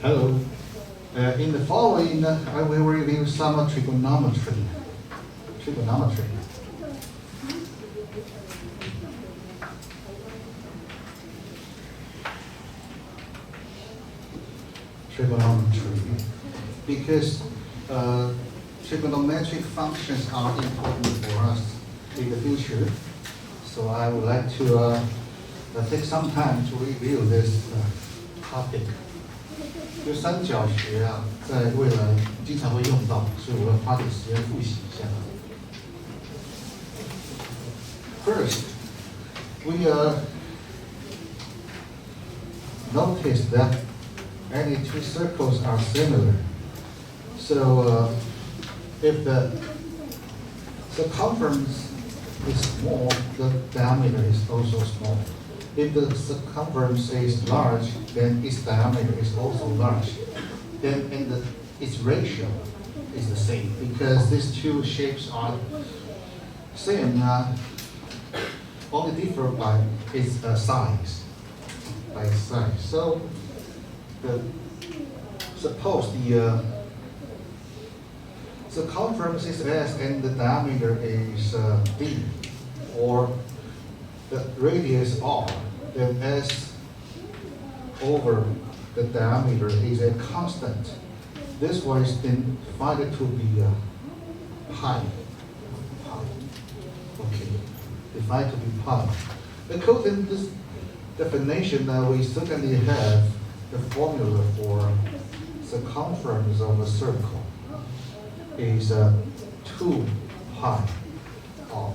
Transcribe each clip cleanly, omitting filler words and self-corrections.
Hello. In the following, I will review some trigonometry. Trigonometry. Trigonometry. Because trigonometric functions are important for us in the future. So I would like to take some time to review this topic. 就三角学啊，在未来经常会用到，所以我要花点时间复习一下。First, we notice that any two circles are similar. So if the circumference is small, the diameter is also small. If the circumference is large, then its diameter is also large. Then its ratio is the same because these two shapes are same, only differ by its size. So suppose the circumference is S and the diameter is D, or the radius R, then S over the diameter is a constant. This one is then defined to be pi. Okay, defined to be pi. According to this definition, we certainly have the formula for circumference of a circle is 2 pi r.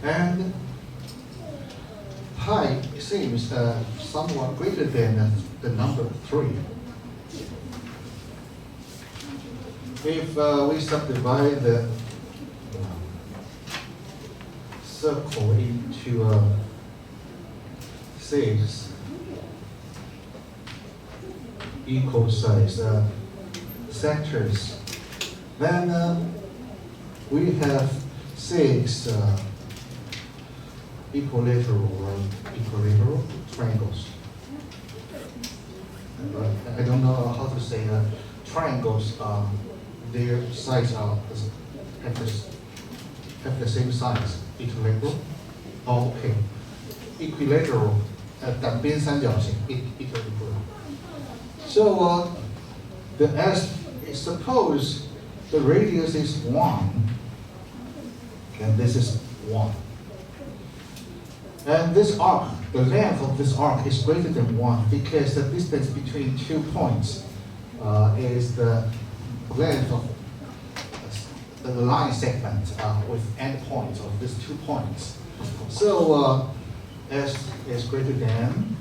And pi seems somewhat greater than the number 3. If we subdivide the circle into 6 equal size sectors, then we have 6 equilateral triangles. I don't know how to say triangles. Their sides are have the same size. Equilateral. Oh, okay. Equilateral. 两边三角形 equilateral. So the S, suppose the radius is 1, and this is 1. And this arc, the length of this arc is greater than 1 because the distance between 2 points is the length of the line segment with endpoints of these 2 points. So S is greater than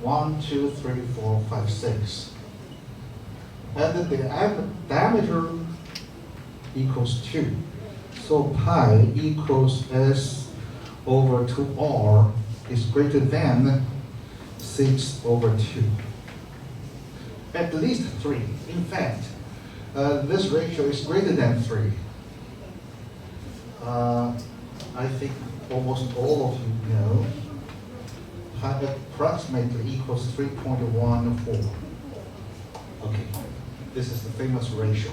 1, 2, 3, 4, 5, 6. And the diameter equals 2. So pi equals S over 2r is greater than 6 over 2. At least 3. In fact, this ratio is greater than 3. I think almost all of you know pi approximately equals 3.14. Okay, this is the famous ratio.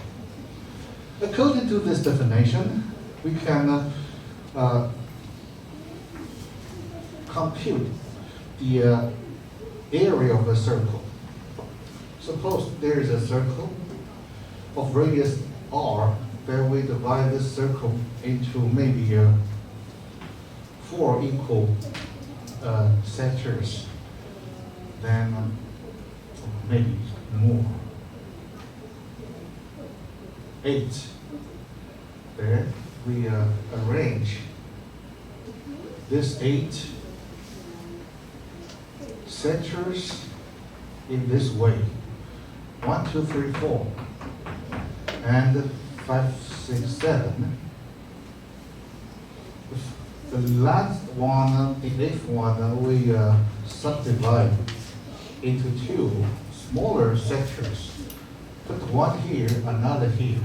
According to this definition, we can compute the area of a circle. Suppose there is a circle of radius r, then we divide this circle into maybe 4 equal sectors, then maybe more. 8. Then we arrange this 8 sectors in this way. 1, 2, 3, 4, and 5, 6, 7. The last one, the 8th one, we subdivide into 2 smaller sectors. Put one here, another here.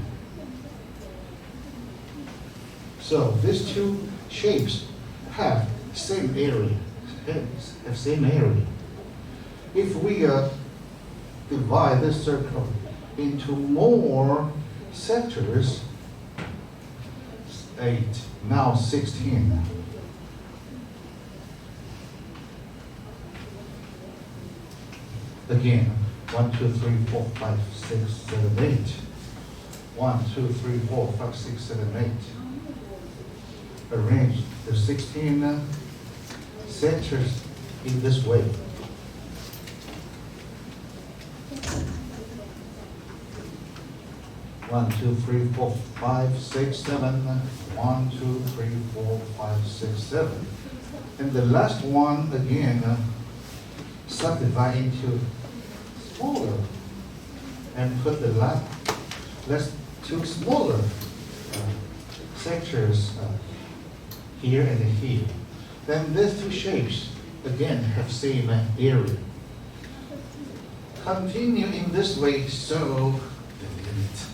So these 2 shapes have same area, have same area. If we divide this circle into more sectors, 8, now 16. Again, 1, 2, 3, 4, 5, 6, 7, 8. 1, 2, 3, 4, 5, 6, 7, 8. Arrange the 16 sectors in this way. One, two, three, four, 5, 6, 7. 1, 2, 3, 4, 5, 6, 7. And the last one again, subdivide into smaller and put the last two smaller sectors here and here. Then these two shapes again have same area. Continue in this way, so the limit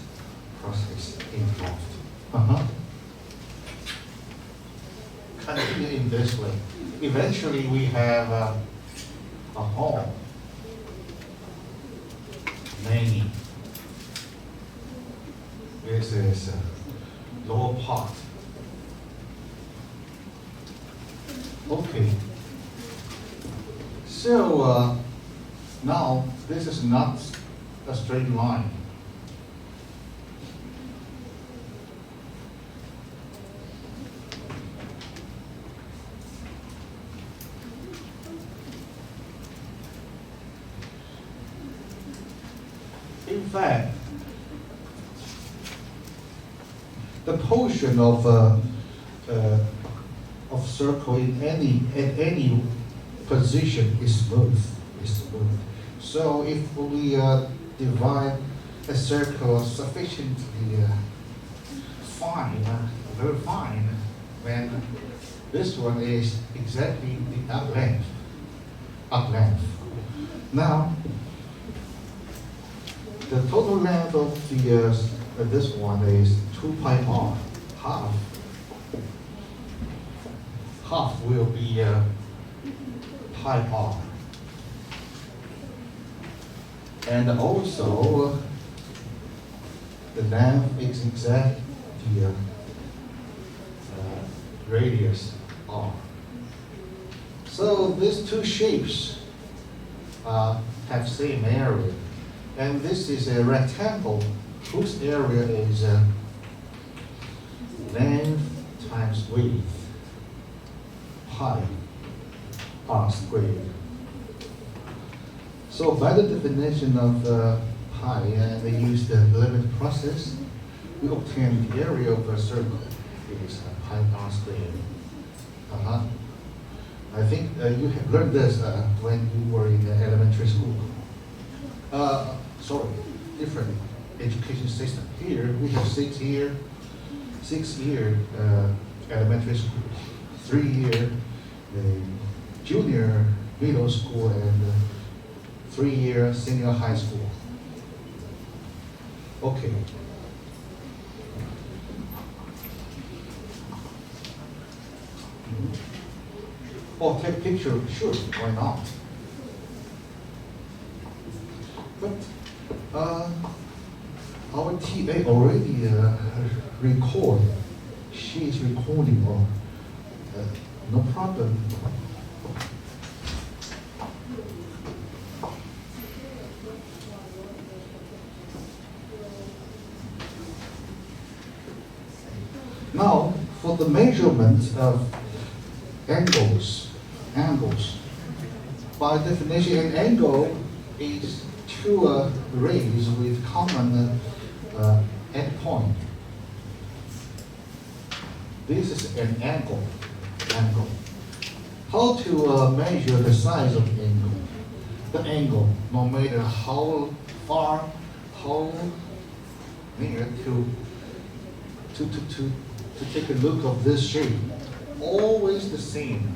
process involved. Continue in this way. Eventually we have a hall. Many. This is lower part. Okay. So now this is not a straight line. In fact, the portion of circle in any position is smooth. So if we divide a circle sufficiently fine, very fine, then this one is exactly the up length. Now, the total length of the this one is 2 pi r, half. Half will be pi r. And also, the length is exact the radius r. So these two shapes have same area. And this is a rectangle whose area is length times width, pi r squared. So by the definition of pi, and they use the limit process, we obtain the area of a circle is pi r squared. I think you have learned this when you were in elementary school. Sorry, different education system. Here we have 6 year elementary school, 3 year junior middle school, and 3 year senior high school. Okay. Oh, take a picture, sure, why not? But our TA already record. She is recording, no problem. Now, for the measurement of angles, by definition, an angle is two rays with common endpoint. This is an angle. How to measure the size of the angle? The angle, no matter how far, how near to take a look of this shape, always the same.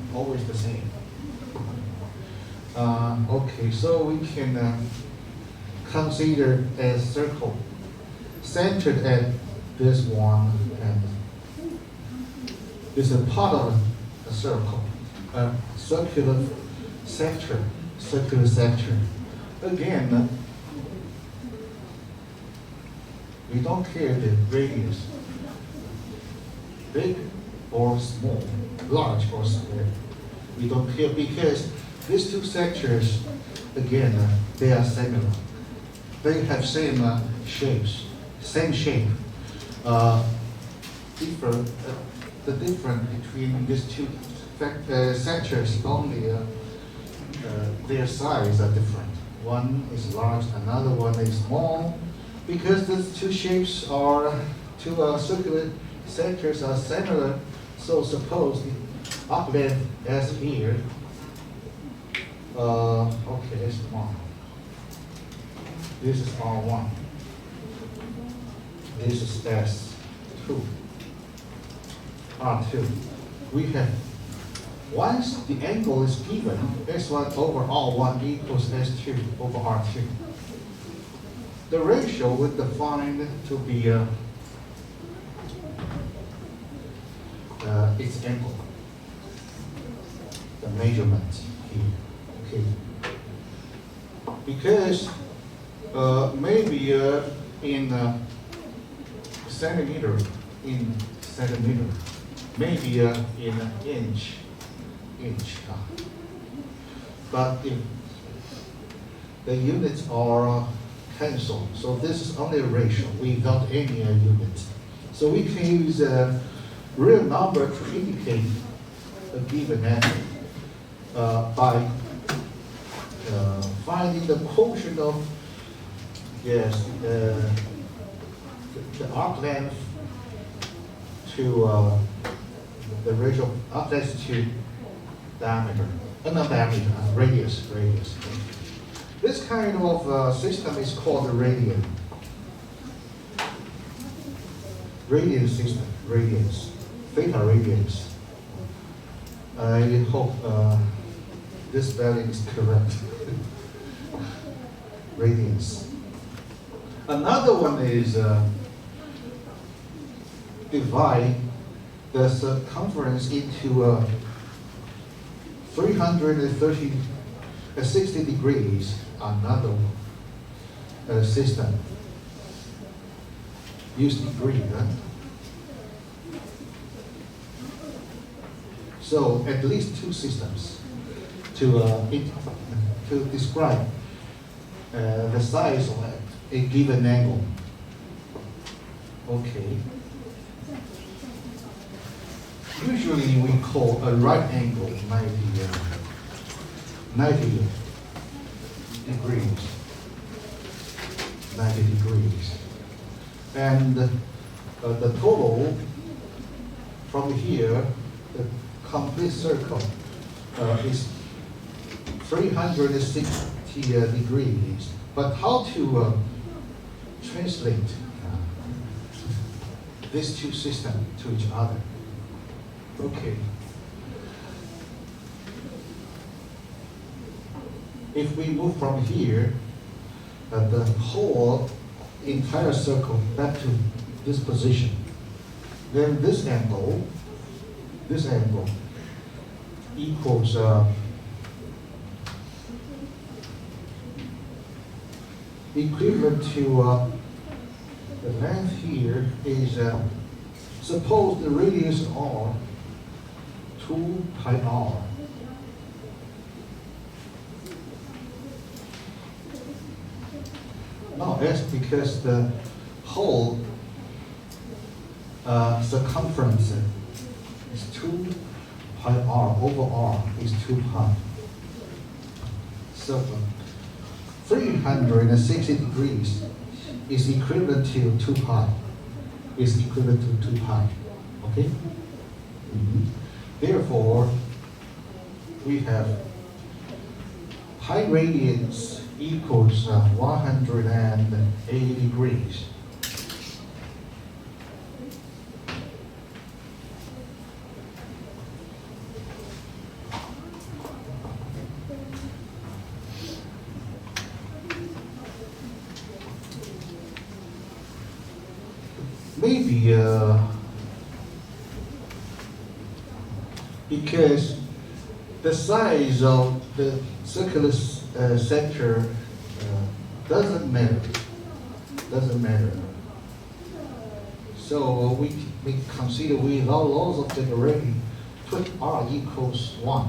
Okay, so we can consider a circle centered at this one, and this is a part of a circle. circular sector. Circular sector. Again, we don't care the radius, big or small, large or small. We don't care because these two sectors, again, they are similar. They have same shapes, same shape. Different, the difference between these two sectors only their size are different. One is large, another one is small. Because these two shapes are, two circular sectors are similar, so suppose the arc length S here, okay, it's small. This is R1. This is S2. R2. We have, once the angle is given, S1 over R1 equals S2 over R2. The ratio we define to be its angle, the measurement here, okay. Because maybe in centimeter, maybe in inch. But if the units are cancelled, so this is only a ratio without any unit. So we can use a real number to indicate a given angle by finding the quotient of the arc length to the ratio of arc length to diameter, not diameter, radius. This kind of system is called the radian. Radian system, theta radians. I hope this value is correct. Radians. Another one is divide the circumference into 60 degrees. Another system. Use degree, right? So at least two systems to describe the size of a given angle. Okay. Usually we call a right angle 90 degrees. 90 degrees. And the total from here, the complete circle is 360 degrees. But how to translate these two systems to each other? Okay. If we move from here, the whole entire circle back to this position, then this angle equals equivalent to the length here is suppose the radius r 2 pi r. No, that's because the whole circumference is 2 pi r over r is 2 pi. So 360 degrees is equivalent to 2 pi. Is equivalent to 2 pi. Okay? Mm-hmm. Therefore, we have pi radians equals 180 degrees. Maybe because the size of the circular sector doesn't matter. Doesn't matter. So we consider without laws of generating, put R equals 1.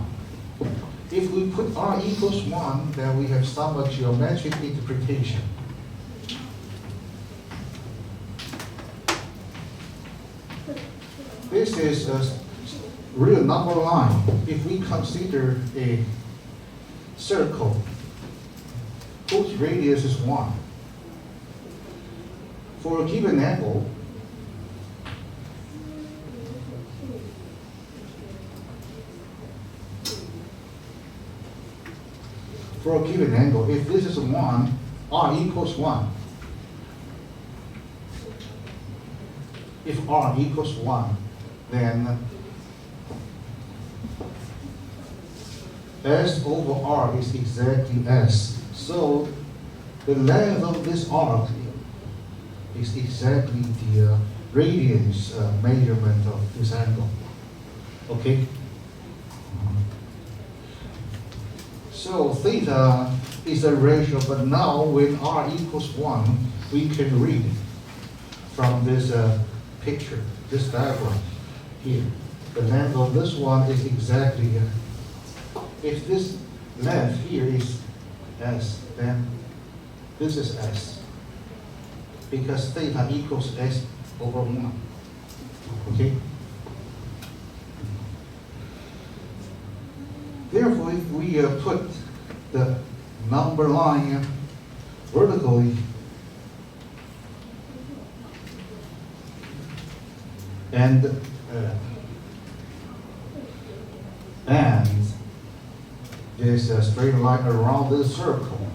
If we put R equals 1, then we have some geometric interpretation. This is a real number line. If we consider a circle whose radius is 1, for a given angle, if this is 1, R equals 1. If R equals 1, then S over R is exactly S. So the length of this arc is exactly the radius measurement of this angle. Okay? So theta is a ratio, but now when R equals 1, we can read from this picture, this diagram here. The length of this one is exactly, if this length here is S, then this is S, because theta equals S over 1. Okay? Therefore, if we put the number line vertically, and there's a straight line around this circle,